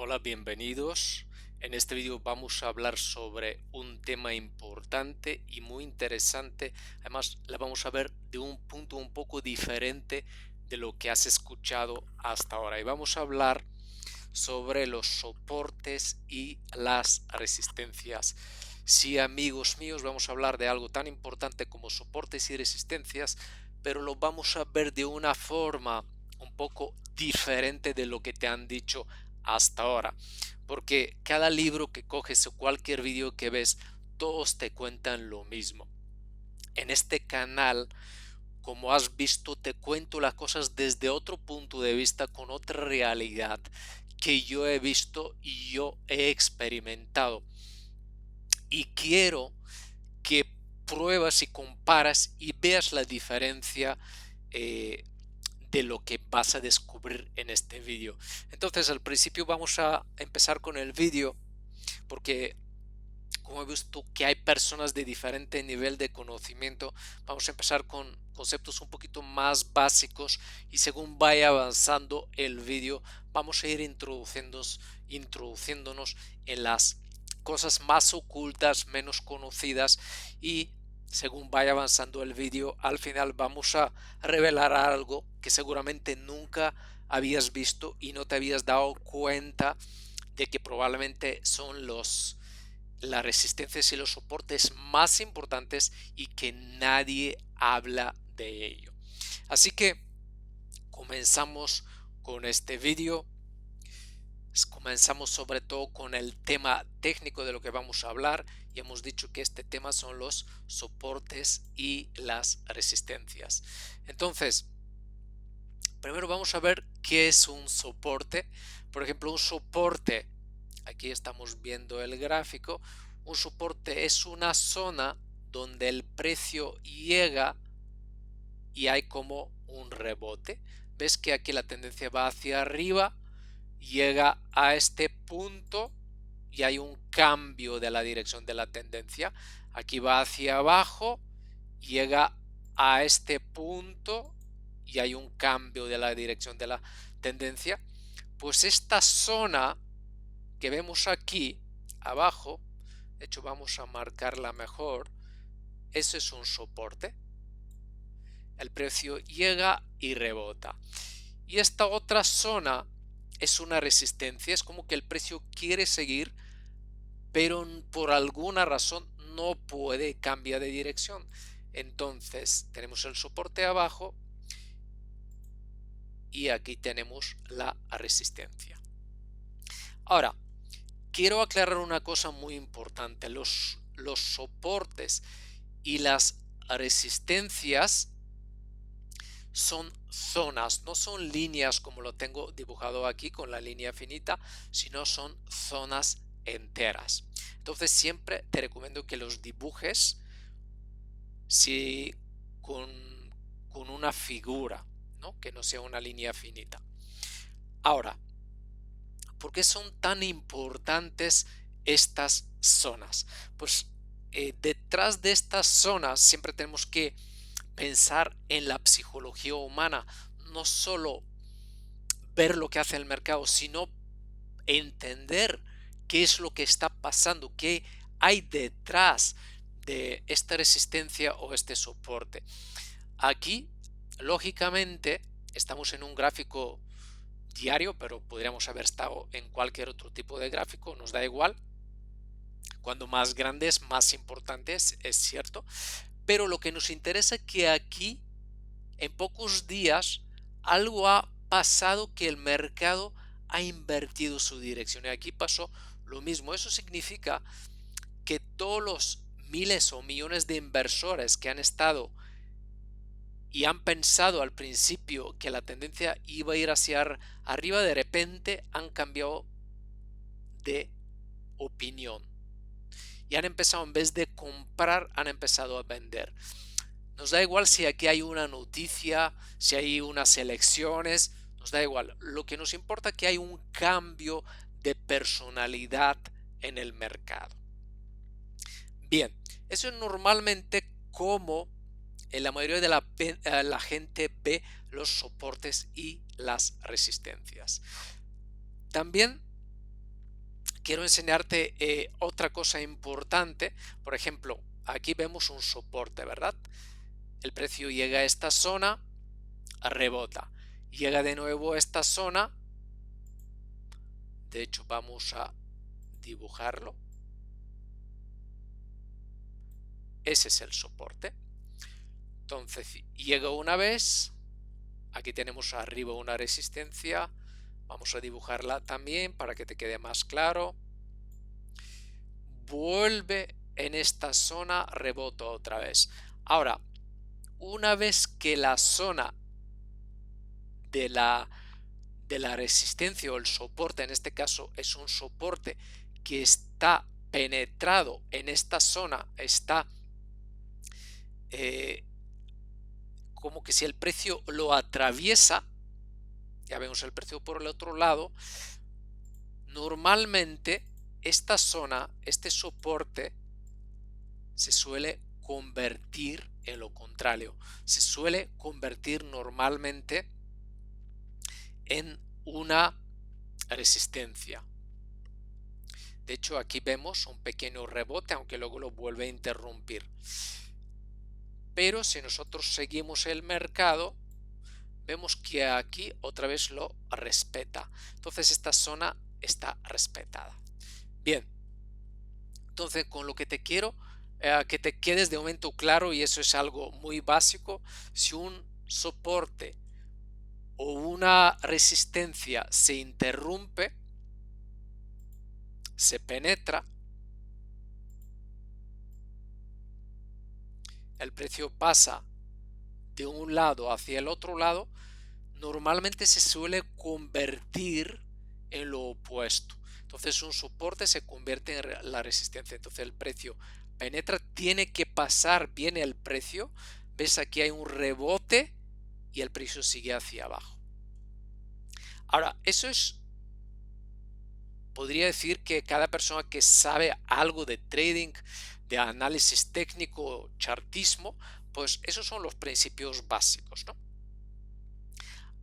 Hola, bienvenidos. En este vídeo vamos a hablar sobre un tema importante y muy interesante. Además, la vamos a ver de un punto un poco diferente de lo que has escuchado hasta ahora. Y vamos a hablar sobre los soportes y las resistencias. Sí, amigos míos, vamos a hablar de algo tan importante como soportes y resistencias, pero lo vamos a ver de una forma un poco diferente de lo que te han dicho hasta ahora, porque cada libro que coges o cualquier vídeo que ves, todos te cuentan lo mismo. En este canal, como has visto, te cuento las cosas desde otro punto de vista, con otra realidad que yo he visto y yo he experimentado. Y quiero que pruebas y comparas y veas la diferencia eh, de lo que vas a descubrir en este vídeo. Entonces, al principio vamos a empezar con el vídeo porque como he visto que hay personas de diferente nivel de conocimiento, vamos a empezar con conceptos un poquito más básicos y según vaya avanzando el vídeo vamos a ir introduciéndonos en las cosas más ocultas, menos conocidas, y según vaya avanzando el vídeo al final vamos a revelar algo que seguramente nunca habías visto y no te habías dado cuenta de que probablemente son las resistencias y los soportes más importantes y que nadie habla de ello. Así que comenzamos con este vídeo. Comenzamos sobre todo con el tema técnico de lo que vamos a hablar y hemos dicho que este tema son los soportes y las resistencias. Entonces, primero vamos a ver qué es un soporte. Por ejemplo, un soporte, aquí estamos viendo el gráfico, un soporte es una zona donde el precio llega y hay como un rebote. Ves que aquí la tendencia va hacia arriba, llega a este punto y hay un cambio de la dirección de la tendencia. Aquí va hacia abajo, llega a este punto y hay un cambio de la dirección de la tendencia. Pues esta zona que vemos aquí abajo, de hecho vamos a marcarla mejor, eso es un soporte. El precio llega y rebota. Y esta otra zona es una resistencia, es como que el precio quiere seguir, pero por alguna razón no puede cambiar de dirección. Entonces tenemos el soporte abajo y aquí tenemos la resistencia. Ahora, quiero aclarar una cosa muy importante. Los soportes y las resistencias son zonas, no son líneas como lo tengo dibujado aquí con la línea finita, sino son zonas enteras. Entonces siempre te recomiendo que los dibujes si con, con una figura, ¿no? Que no sea una línea finita. Ahora, ¿por qué son tan importantes estas zonas? Pues detrás de estas zonas siempre tenemos que pensar en la psicología humana, no solo ver lo que hace el mercado, sino entender qué es lo que está pasando, qué hay detrás de esta resistencia o este soporte. Aquí, lógicamente, estamos en un gráfico diario, pero podríamos haber estado en cualquier otro tipo de gráfico, nos da igual. Cuando más grandes, más importantes, es cierto. Pero lo que nos interesa es que aquí, en pocos días, algo ha pasado que el mercado ha invertido su dirección. Y aquí pasó lo mismo. Eso significa que todos los miles o millones de inversores que han estado y han pensado al principio que la tendencia iba a ir hacia arriba, de repente han cambiado de opinión y han empezado, en vez de comprar, han empezado a vender. Nos da igual si aquí hay una noticia, si hay unas elecciones, nos da igual. Lo que nos importa es que hay un cambio de personalidad en el mercado. Bien, eso es normalmente como en la mayoría de la gente ve los soportes y las resistencias. También quiero enseñarte otra cosa importante. Por ejemplo, aquí vemos un soporte, ¿verdad? El precio llega a esta zona, rebota. Llega de nuevo a esta zona. De hecho, vamos a dibujarlo. Ese es el soporte. Entonces, llega una vez. Aquí tenemos arriba una resistencia. Vamos a dibujarla también para que te quede más claro. Vuelve en esta zona, rebota otra vez. Ahora, una vez que la zona de la resistencia o el soporte, en este caso es un soporte que está penetrado en esta zona, está como que si el precio lo atraviesa, ya vemos el precio por el otro lado, normalmente esta zona, este soporte, se suele convertir en lo contrario, se suele convertir normalmente en una resistencia. De hecho, aquí vemos un pequeño rebote, aunque luego lo vuelve a interrumpir. Pero si nosotros seguimos el mercado, vemos que aquí otra vez lo respeta. Entonces esta zona está respetada. Bien, entonces con lo que te quiero que te quedes de momento claro, y eso es algo muy básico, si un soporte o una resistencia se interrumpe, se penetra, el precio pasa de un lado hacia el otro lado, normalmente se suele convertir en lo opuesto. Entonces un soporte se convierte en la resistencia. Entonces el precio penetra, tiene que pasar bien el precio. Ves, aquí hay un rebote y el precio sigue hacia abajo. Ahora, eso es, podría decir que cada persona que sabe algo de trading, de análisis técnico, chartismo, pues esos son los principios básicos, ¿no?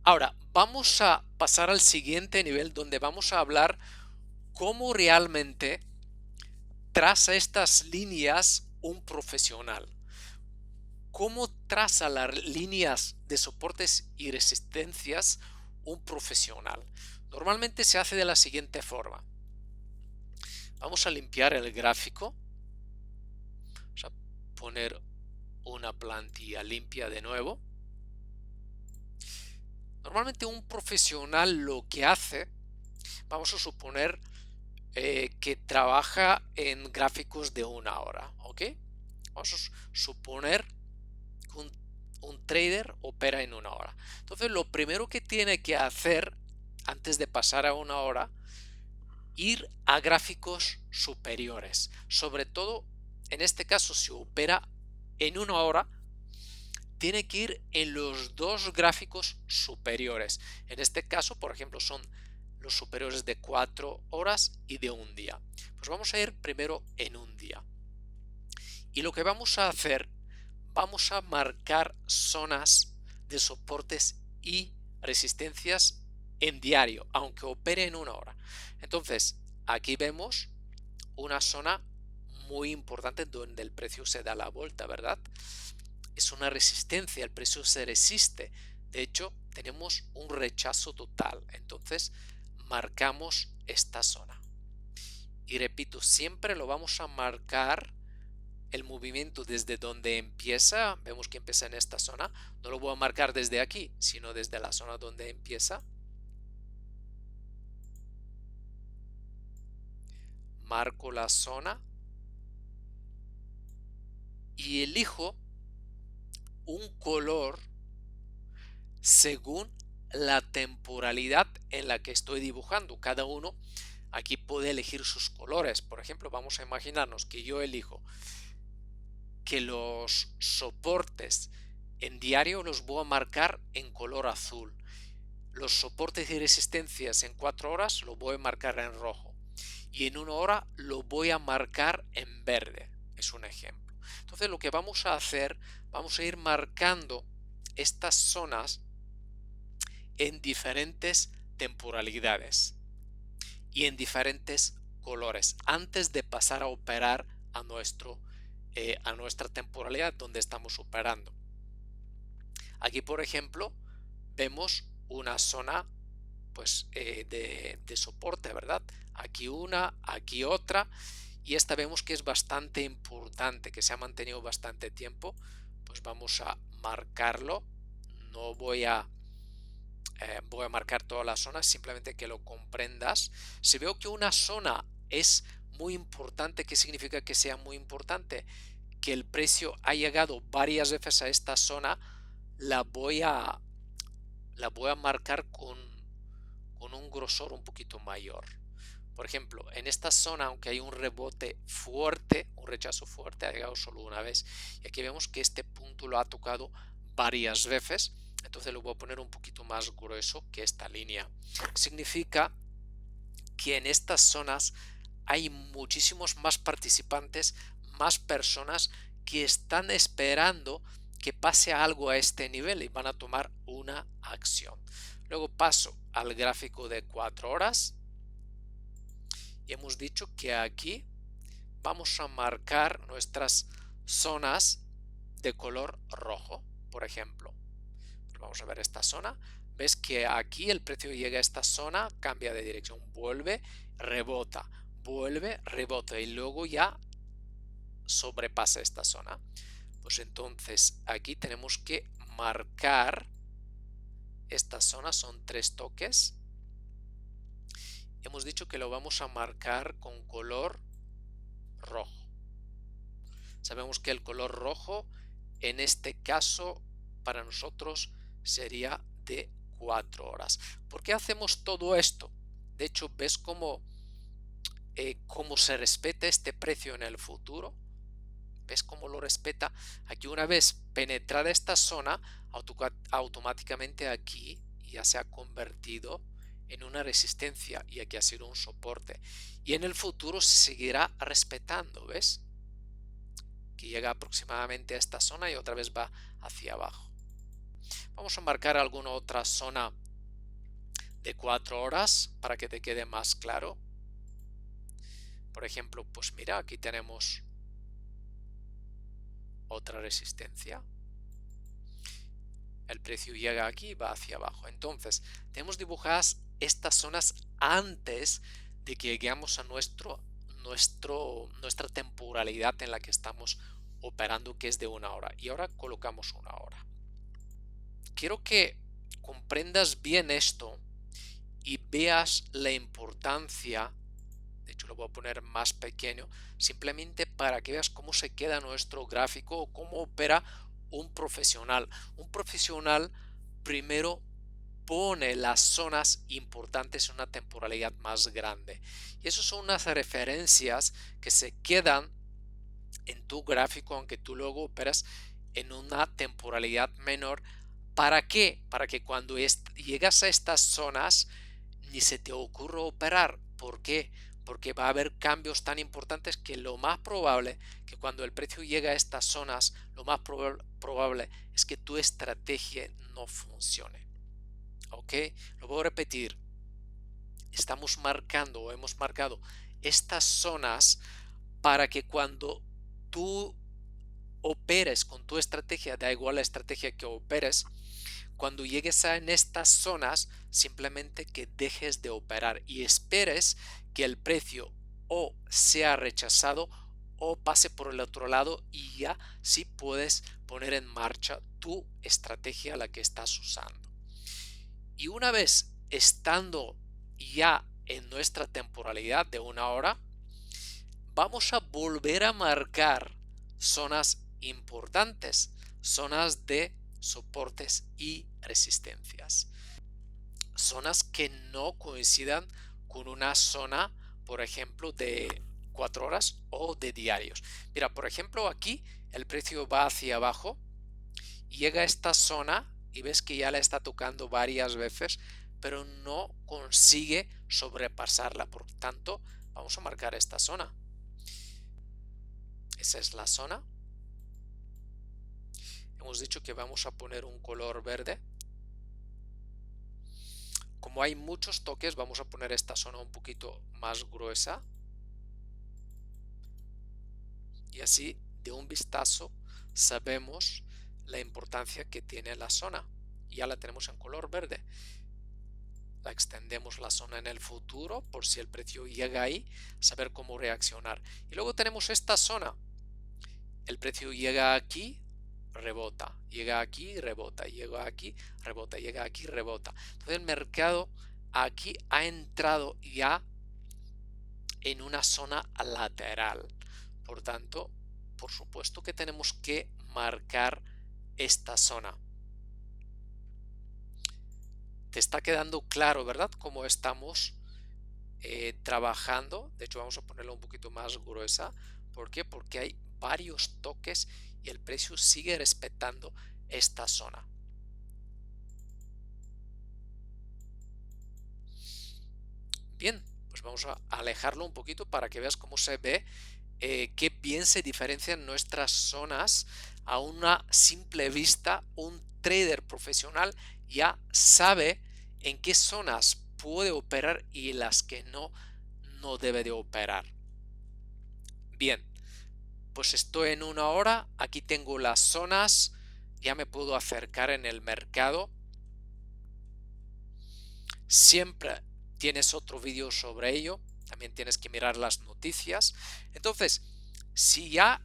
Ahora, vamos a pasar al siguiente nivel, donde vamos a hablar cómo realmente traza estas líneas un profesional. Cómo traza las líneas de soportes y resistencias un profesional. Normalmente se hace de la siguiente forma. Vamos a limpiar el gráfico. Vamos a poner una plantilla limpia de nuevo. Normalmente un profesional lo que hace, vamos a suponer que trabaja en gráficos de una hora, ¿ok? Vamos a suponer que un trader opera en una hora. Entonces, lo primero que tiene que hacer antes de pasar a una hora, ir a gráficos superiores. Sobre todo, en este caso, si opera en una hora, tiene que ir en los dos gráficos superiores. En este caso, por ejemplo, son los superiores de 4 horas y de un día. Pues vamos a ir primero en un día. Y lo que vamos a hacer, vamos a marcar zonas de soportes y resistencias en diario, aunque opere en una hora. Entonces, aquí vemos una zona muy importante donde el precio se da la vuelta, ¿verdad? Es una resistencia, el precio se resiste. De hecho, tenemos un rechazo total. Entonces, marcamos esta zona. Y repito, siempre lo vamos a marcar el movimiento desde donde empieza. Vemos que empieza en esta zona. No lo voy a marcar desde aquí, sino desde la zona donde empieza. Marco la zona y elijo un color según la temporalidad en la que estoy dibujando. Cada uno aquí puede elegir sus colores. Por ejemplo, vamos a imaginarnos que yo elijo que los soportes en diario los voy a marcar en color azul. Los soportes y resistencias en 4 horas lo voy a marcar en rojo. Y en una hora lo voy a marcar en verde. Es un ejemplo. Entonces lo que vamos a hacer, vamos a ir marcando estas zonas en diferentes temporalidades y en diferentes colores antes de pasar a operar a nuestra temporalidad donde estamos operando. Aquí, por ejemplo, vemos una zona pues de soporte, ¿verdad? Aquí una, aquí otra, y esta vemos que es bastante importante, que se ha mantenido bastante tiempo. Pues vamos a marcarlo. No voy a marcar todas las zonas, simplemente que lo comprendas. Si veo que una zona es muy importante, ¿qué significa que sea muy importante? Que el precio ha llegado varias veces a esta zona, la voy a marcar con un grosor un poquito mayor. Por ejemplo, en esta zona, aunque hay un rebote fuerte, un rechazo fuerte, ha llegado solo una vez. Y aquí vemos que este punto lo ha tocado varias veces. Entonces lo voy a poner un poquito más grueso que esta línea. Significa que en estas zonas hay muchísimos más participantes, más personas que están esperando que pase algo a este nivel y van a tomar una acción. Luego paso al gráfico de 4 horas y hemos dicho que aquí vamos a marcar nuestras zonas de color rojo. Por ejemplo, vamos a ver esta zona. Ves que aquí el precio llega a esta zona, cambia de dirección, vuelve, rebota, vuelve, rebota y luego ya sobrepasa esta zona. Pues entonces aquí tenemos que marcar esta zona, son 3 toques. Hemos dicho que lo vamos a marcar con color rojo. Sabemos que el color rojo en este caso para nosotros sería de 4 horas. ¿Por qué hacemos todo esto? De hecho, ¿ves cómo se respeta este precio en el futuro? ¿Ves cómo lo respeta? Aquí una vez penetrada esta zona, automáticamente aquí ya se ha convertido en una resistencia y aquí ha sido un soporte. Y en el futuro se seguirá respetando, ¿ves? Que llega aproximadamente a esta zona y otra vez va hacia abajo. Vamos a marcar alguna otra zona de 4 horas para que te quede más claro. Por ejemplo, pues mira, aquí tenemos otra resistencia. El precio llega aquí y va hacia abajo. Entonces, tenemos dibujadas estas zonas antes de que lleguemos a nuestra temporalidad en la que estamos operando, que es de 1 hora. Y ahora colocamos 1 hora. Quiero que comprendas bien esto y veas la importancia. De hecho, lo voy a poner más pequeño, simplemente para que veas cómo se queda nuestro gráfico o cómo opera un profesional. Un profesional primero pone las zonas importantes en una temporalidad más grande. Y eso son unas referencias que se quedan en tu gráfico, aunque tú luego operas en una temporalidad menor. ¿Para qué? Para que cuando llegas a estas zonas ni se te ocurra operar. ¿Por qué? Porque va a haber cambios tan importantes que lo más probable que cuando el precio llega a estas zonas, lo más probable es que tu estrategia no funcione. ¿Ok? Lo voy a repetir. Estamos marcando o hemos marcado estas zonas para que cuando tú operes con tu estrategia, da igual la estrategia que operes, cuando llegues en estas zonas, simplemente que dejes de operar y esperes que el precio o sea rechazado o pase por el otro lado y ya sí puedes poner en marcha tu estrategia, la que estás usando. Y una vez estando ya en nuestra temporalidad de 1 hora, vamos a volver a marcar zonas importantes, zonas de soportes y resistencias. Zonas que no coincidan con una zona, por ejemplo, de 4 horas o de diarios. Mira, por ejemplo, aquí el precio va hacia abajo, llega a esta zona y ves que ya la está tocando varias veces, pero no consigue sobrepasarla. Por tanto, vamos a marcar esta zona. Esa es la zona. Hemos dicho que vamos a poner un color verde. Como hay muchos toques, vamos a poner esta zona un poquito más gruesa. y así de un vistazo sabemos la importancia que tiene la zona. Ya la tenemos en color verde. La extendemos la zona en el futuro por si el precio llega ahí, saber cómo reaccionar. Y luego tenemos esta zona. El precio llega aquí, rebota, llega aquí, rebota, llega aquí, rebota, llega aquí, rebota. Entonces el mercado aquí ha entrado ya en una zona lateral. Por tanto, por supuesto que tenemos que marcar esta zona. Te está quedando claro, ¿verdad? Cómo estamos trabajando. De hecho, vamos a ponerlo un poquito más gruesa. ¿Por qué? Porque hay varios toques y el precio sigue respetando esta zona. Bien, pues vamos a alejarlo un poquito para que veas cómo se ve, qué bien se diferencian nuestras zonas. A una simple vista, un trader profesional ya sabe en qué zonas puede operar y las que no debe de operar. Bien, pues estoy en 1 hora, aquí tengo las zonas, ya me puedo acercar en el mercado. Siempre tienes otro vídeo sobre ello, también tienes que mirar las noticias. Entonces, si ya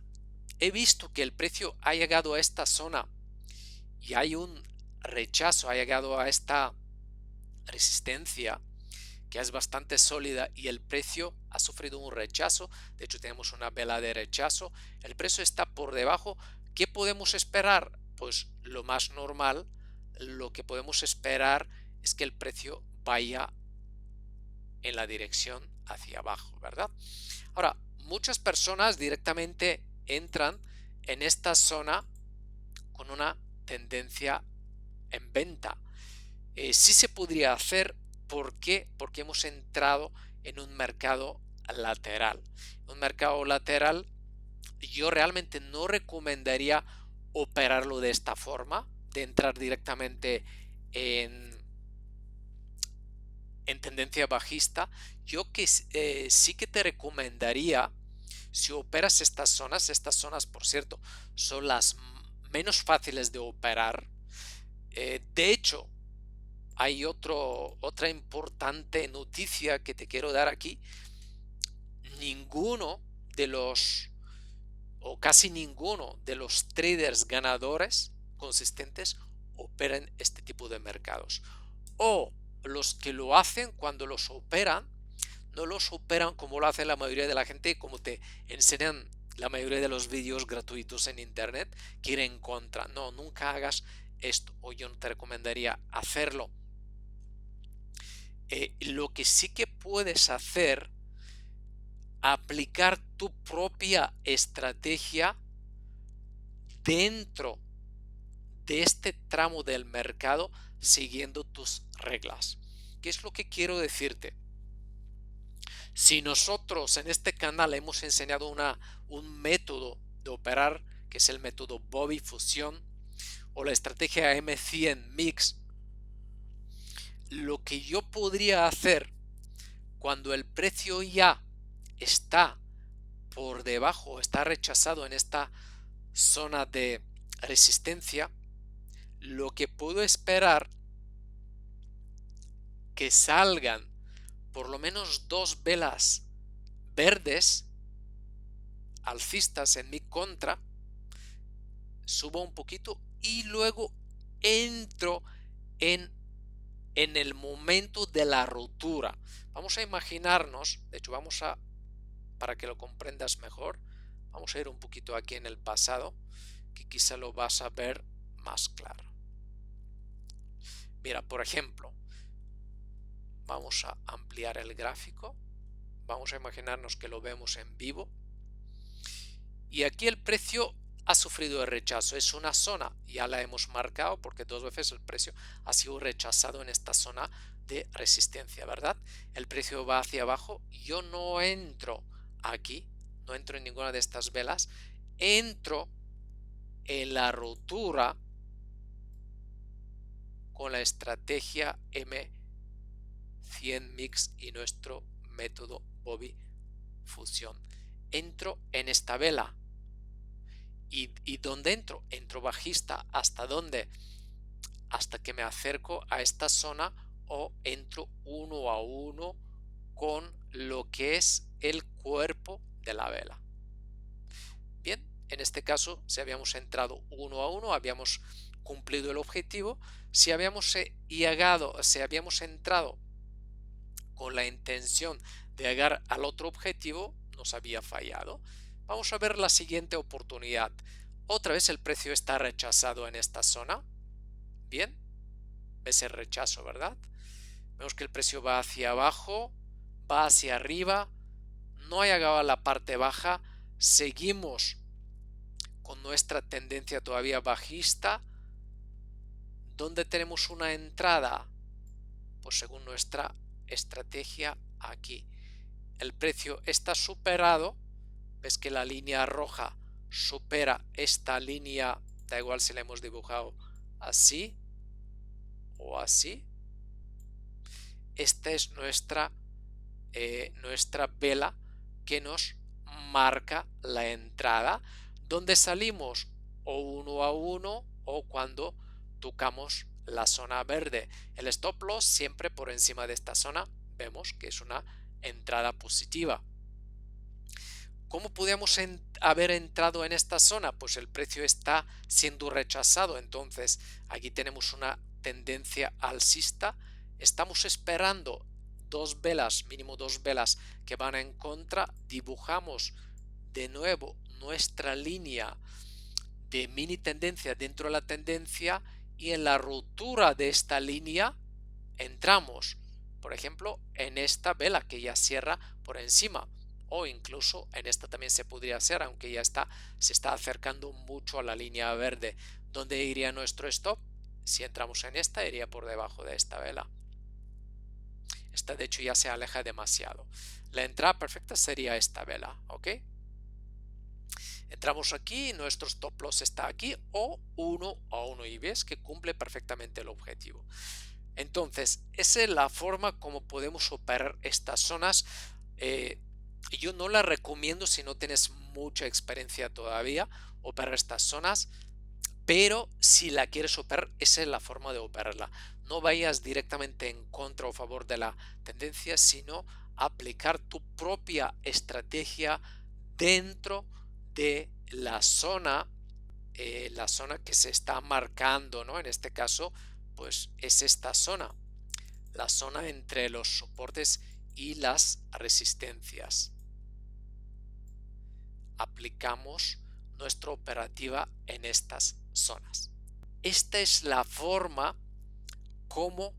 he visto que el precio ha llegado a esta zona y hay un rechazo, ha llegado a esta resistencia que es bastante sólida y el precio ha sufrido un rechazo, de hecho tenemos una vela de rechazo, el precio está por debajo, ¿qué podemos esperar? Pues lo más normal, lo que podemos esperar es que el precio vaya en la dirección hacia abajo, ¿verdad? Ahora, muchas personas directamente entran en esta zona con una tendencia en venta. Sí se podría hacer. ¿Por qué? Porque hemos entrado en un mercado lateral. Un mercado lateral, yo realmente no recomendaría operarlo de esta forma, de entrar directamente en tendencia bajista. Yo sí que te recomendaría, si operas estas zonas por cierto son las menos fáciles de operar. De hecho, hay otra importante noticia que te quiero dar aquí. Ninguno de los, o casi ninguno de los traders ganadores consistentes operan este tipo de mercados. O los que lo hacen, cuando los operan, no los operan como lo hace la mayoría de la gente, como te enseñan la mayoría de los vídeos gratuitos en internet, que ir en contra. No, nunca hagas esto, o yo no te recomendaría hacerlo. Lo que sí que puedes hacer, aplicar tu propia estrategia dentro de este tramo del mercado siguiendo tus reglas. ¿Qué es lo que quiero decirte? Si nosotros en este canal hemos enseñado un método de operar, que es el método Bobby Fusión o la estrategia M100 Mix, lo que yo podría hacer cuando el precio ya está por debajo, está rechazado en esta zona de resistencia, lo que puedo esperar que salgan por lo menos 2 velas verdes alcistas en mi contra, subo un poquito y luego entro en el momento de la ruptura. Vamos a imaginarnos, de hecho para que lo comprendas mejor, vamos a ir un poquito aquí en el pasado, que quizá lo vas a ver más claro. Mira, por ejemplo, vamos a ampliar el gráfico, vamos a imaginarnos que lo vemos en vivo, y aquí el precio ha sufrido el rechazo, es una zona, ya la hemos marcado porque 2 veces el precio ha sido rechazado en esta zona de resistencia, ¿verdad? El precio va hacia abajo, yo no entro aquí, no entro en ninguna de estas velas, entro en la ruptura con la estrategia M100 Mix y nuestro método Bobby Fusión. Entro en esta vela, ¿Y dónde entro? Entro bajista. ¿Hasta dónde? Hasta que me acerco a esta zona o entro uno a uno con lo que es el cuerpo de la vela. Bien, en este caso, si habíamos entrado uno a uno, habíamos cumplido el objetivo. Si habíamos entrado con la intención de llegar al otro objetivo, nos había fallado. Vamos a ver la siguiente oportunidad. Otra vez el precio está rechazado en esta zona. Bien, ves el rechazo, ¿verdad? Vemos que el precio va hacia abajo, va hacia arriba, no ha llegado a la parte baja, seguimos con nuestra tendencia todavía bajista. ¿Dónde tenemos una entrada? Pues según nuestra estrategia aquí. El precio está superado, ves que la línea roja supera esta línea, da igual si la hemos dibujado así o así. Esta es nuestra vela que nos marca la entrada, donde salimos o uno a uno o cuando tocamos la zona verde. El stop loss siempre por encima de esta zona, vemos que es una entrada positiva. ¿Cómo podíamos haber entrado en esta zona? Pues el precio está siendo rechazado, entonces aquí tenemos una tendencia alcista. Estamos esperando dos velas, mínimo dos velas que van en contra. Dibujamos de nuevo nuestra línea de mini tendencia dentro de la tendencia y en la ruptura de esta línea entramos, por ejemplo, en esta vela que ya cierra por encima. O incluso en esta también se podría hacer, aunque ya se está acercando mucho a la línea verde. ¿Dónde iría nuestro stop? Si entramos en esta, iría por debajo de esta vela. Esta de hecho ya se aleja demasiado. La entrada perfecta sería esta vela, ¿ok? Entramos aquí, nuestro stop loss está aquí o uno a uno y ves que cumple perfectamente el objetivo. Entonces, esa es la forma como podemos operar estas zonas. Yo no la recomiendo si no tienes mucha experiencia todavía operar estas zonas, pero si la quieres operar, esa es la forma de operarla. No vayas directamente en contra o a favor de la tendencia, sino aplicar tu propia estrategia dentro de la zona que se está marcando, ¿no? En este caso, pues es esta zona, la zona entre los soportes y las resistencias. Aplicamos nuestra operativa en estas zonas. Esta es la forma como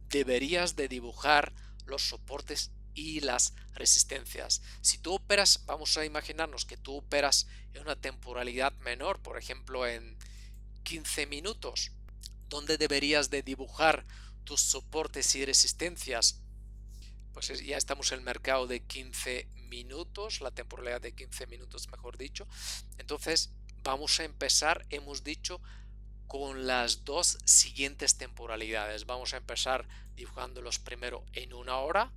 deberías de dibujar los soportes y las resistencias. Si tú operas, vamos a imaginarnos que tú operas en una temporalidad menor, por ejemplo en 15 minutos, ¿dónde deberías de dibujar tus soportes y resistencias? Pues ya estamos en el mercado de 15 minutos, la temporalidad de 15 minutos mejor dicho. Entonces vamos a empezar, hemos dicho, con las dos siguientes temporalidades. Vamos a empezar dibujándolos primero en una hora.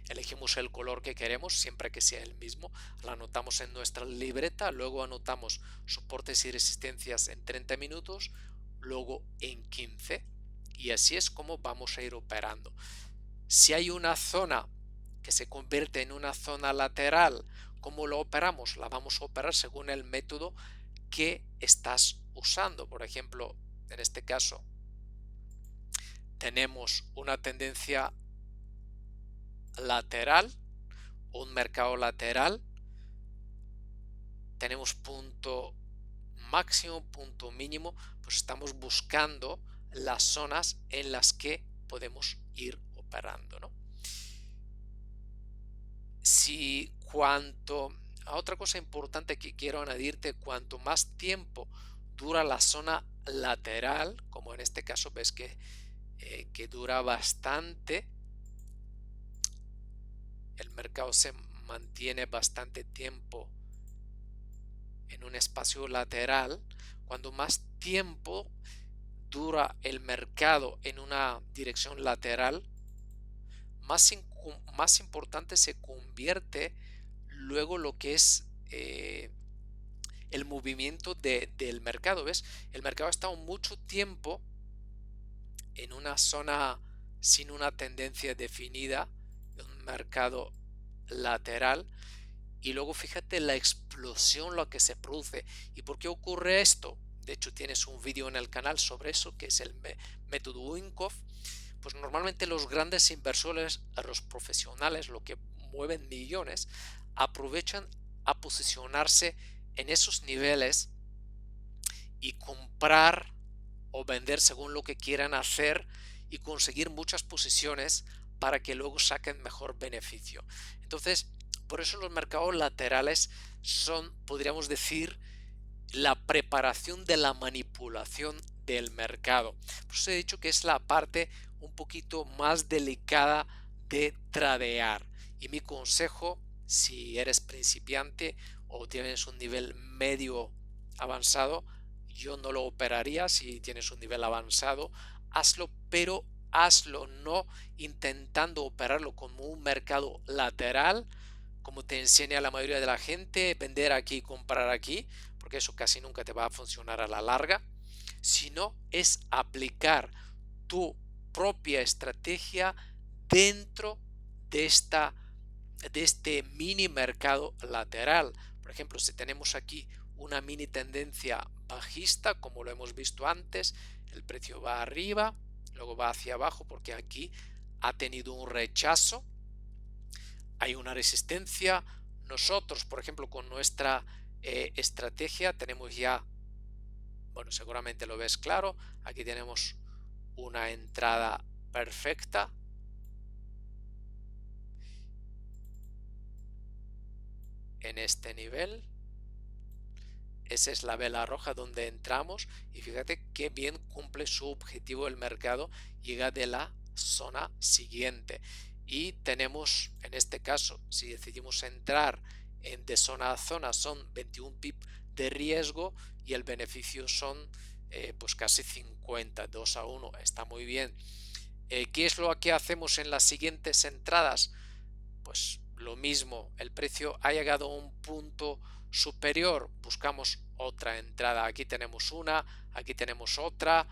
Elegimos el color que queremos, siempre que sea el mismo. Lo anotamos en nuestra libreta. Luego anotamos soportes y resistencias en 30 minutos. Luego en 15. Y así es como vamos a ir operando. Si hay una zona que se convierte en una zona lateral, ¿cómo lo operamos? La vamos a operar según el método que estás usando. Por ejemplo, en este caso tenemos una tendencia lateral, un mercado lateral, tenemos punto máximo, punto mínimo, pues estamos buscando las zonas en las que podemos ir operando, ¿no? Otra cosa importante que quiero añadirte, cuanto más tiempo dura la zona lateral, como en este caso ves que dura bastante, el mercado se mantiene bastante tiempo en un espacio lateral. Cuando más tiempo dura el mercado en una dirección lateral, más importante se convierte luego lo que es el movimiento del mercado. ¿Ves? El mercado ha estado mucho tiempo en una zona sin una tendencia definida, un mercado lateral, y luego fíjate la explosión lo que se produce. ¿Y por qué ocurre esto? De hecho tienes un vídeo en el canal sobre eso, que es el método Winkoff. Pues normalmente los grandes inversores, los profesionales, lo que mueven millones, aprovechan a posicionarse en esos niveles y comprar o vender según lo que quieran hacer y conseguir muchas posiciones para que luego saquen mejor beneficio. Entonces, por eso los mercados laterales son, podríamos decir, la preparación de la manipulación del mercado. Por eso he dicho que es la parte un poquito más delicada de tradear. Y mi consejo, si eres principiante o tienes un nivel medio avanzado, yo no lo operaría. Si tienes un nivel avanzado, hazlo, pero hazlo no intentando operarlo como un mercado lateral, como te enseña la mayoría de la gente, vender aquí y comprar aquí, porque eso casi nunca te va a funcionar a la larga, sino es aplicar tu propia estrategia dentro de este mini mercado lateral. Por ejemplo, si tenemos aquí una mini tendencia bajista, como lo hemos visto antes, el precio va arriba, luego va hacia abajo porque aquí ha tenido un rechazo, hay una resistencia. Nosotros, por ejemplo, con nuestra estrategia tenemos ya, bueno, seguramente lo ves claro, aquí tenemos una entrada perfecta en este nivel. Esa es la vela roja donde entramos y fíjate qué bien cumple su objetivo el mercado, llega de la zona siguiente y tenemos, en este caso, si decidimos entrar de zona a zona, son 21 pip de riesgo y el beneficio son pues casi 50, 2 a 1, está muy bien. ¿Qué es lo que hacemos en las siguientes entradas? Pues lo mismo, el precio ha llegado a un punto superior, buscamos otra entrada. Aquí tenemos una, aquí tenemos otra,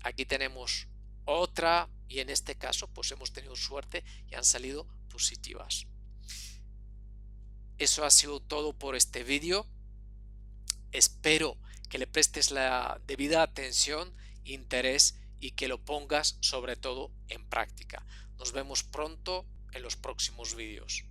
aquí tenemos otra y en este caso pues hemos tenido suerte y han salido positivas. Eso ha sido todo por este vídeo. Espero que le prestes la debida atención, interés y que lo pongas sobre todo en práctica. Nos vemos pronto en los próximos vídeos.